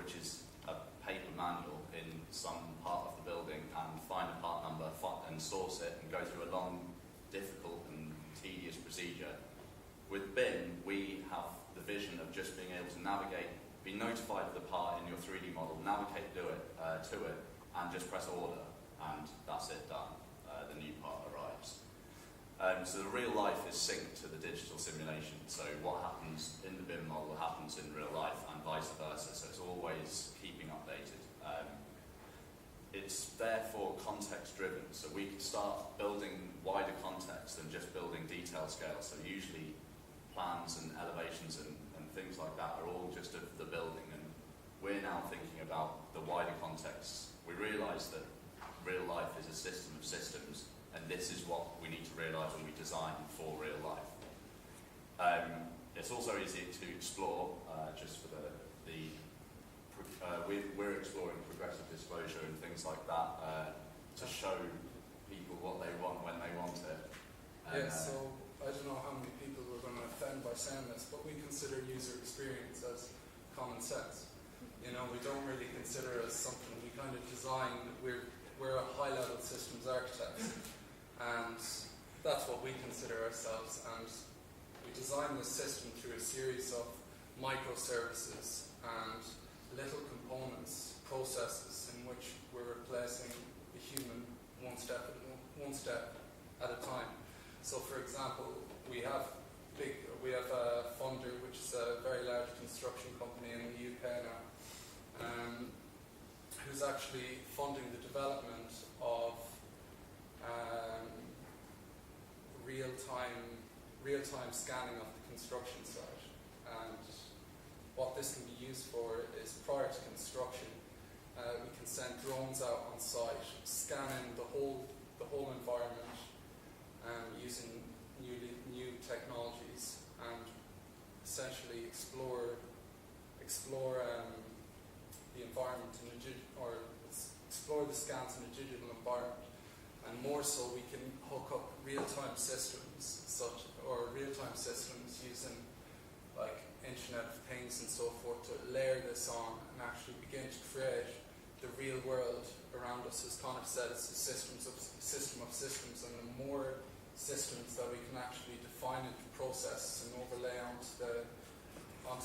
which is a paper manual in some part of the building, and find a part number and source it and go through a long, difficult and tedious procedure. With BIM, we have the vision of just being able to navigate, be notified of the part in your 3D model, navigate to it, and just press order, and that's it, done. The new part arrives. So the real life is synced to the digital simulation. So what happens in the BIM model happens in real life, and vice versa. So it's always keeping updated. It's therefore context driven. So we can start building wider context than just building detail scale. So usually plans and elevations and things like that are all just of the building, and we're now thinking about the wider context. We realise that real life is a system of systems, and this is what we need to realise when we design for real life. It's also easy to explore, just for we're exploring progressive disclosure and things like that to show people what they want when they want it. So I don't know how many people we're going to offend by saying this, but we consider user experience as common sense. You know, we don't really consider it as something we kind of design. We're a high-level systems architects, and that's what we consider ourselves. And we design the system through a series of microservices and little components, processes in which we're replacing the human one step at a time. So, for example, we have a funder, which is a very large construction company in the UK now, who's actually funding the development of real-time scanning of the construction site. And what this can be used for is, prior to construction, we can send drones out on site, scanning the whole environment, using new technologies, and essentially explore the environment explore the scans in a digital environment. And more so, we can hook up real-time systems using like Internet of Things and so forth to layer this on and actually begin to create the real world around us. As Connor said, it's a system of systems, and the more systems that we can actually define into processes and overlay onto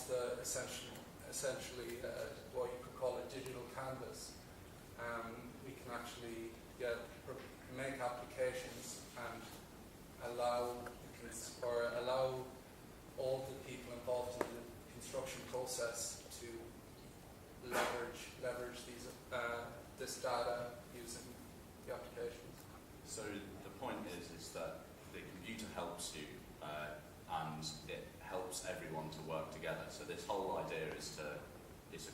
the essentially what you could call a digital canvas, we can actually make applications and allow all the people involved in the construction process to leverage this data using the applications. So the point is that the computer helps you, and it helps everyone to work together. So this whole idea is a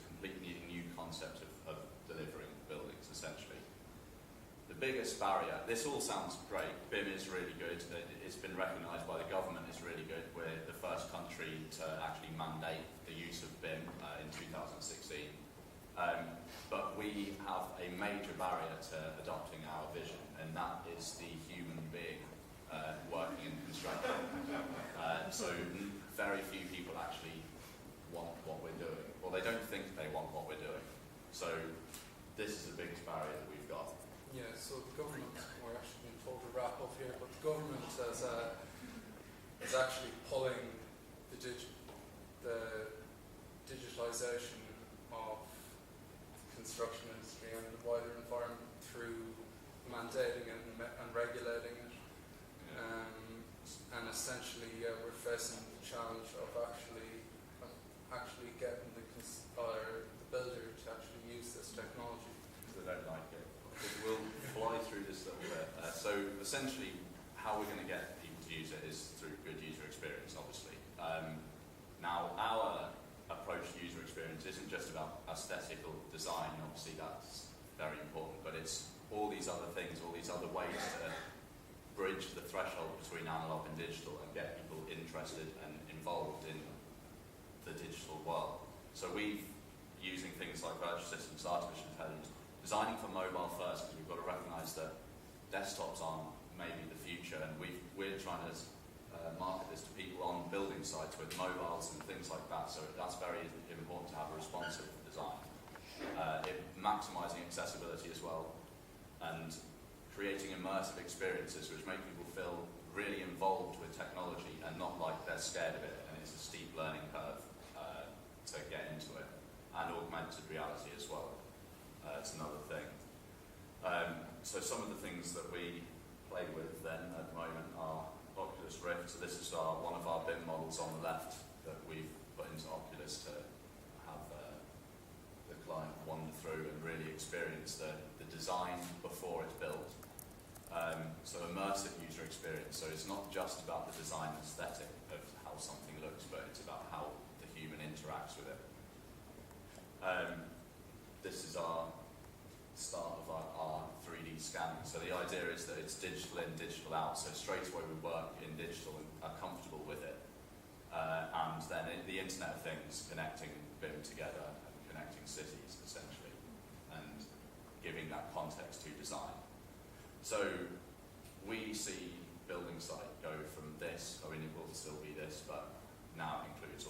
completely new concept of delivering buildings, essentially. The biggest barrier, this all sounds great, BIM is really good, it's been recognised by the government, it's really good. We're the first country to actually mandate the use of BIM in 2016. But we have a major barrier to adopting our vision, and that is the human being working in construction. So very few people actually want what we're doing, or they don't think they want what we're doing. So this is the biggest barrier that we've got. Yeah, so the government, we're actually being told to wrap up here, but the government is actually pulling the digitalisation of the construction industry and the wider environment through mandating and regulating it. And essentially, we're facing the challenge of actually getting the builder to actually use this technology. They don't like it. We'll fly through this little bit. So essentially, how we're going to get people to use it is through good user experience, obviously. Now, our approach to user experience isn't just about aesthetical design. Obviously, that's very important, but it's all these other things, all these other ways to bridge the threshold between analog and digital and get people interested and involved in the digital world. So we've, using things like virtual systems, artificial intelligence, designing for mobile first, because we've got to recognise that desktops aren't maybe the future, and we're trying to market this to people on building sites with mobiles and things like that, so that's very important to have a responsive design. maximising accessibility as well, and creating immersive experiences which make people feel really involved with technology and not like they're scared of it and it's a steep learning curve to get into it. And augmented reality as well. It's another thing. So some of the things that we play with then at the moment are Oculus Rift. So this is one of our BIM models on the left that we've put into Oculus to have the client wander through and really experience the design before it's built. So immersive user experience. So it's not just about the design aesthetic of how something looks, but it's about how the human interacts with it. This is our start of our 3D scanning. So the idea is that it's digital in, digital out. So straight away we work in digital and are comfortable with it. And then the Internet of Things, connecting BIM together and connecting cities essentially, and giving that context to design. So we see building site go from this, I mean it will still be this, but now it includes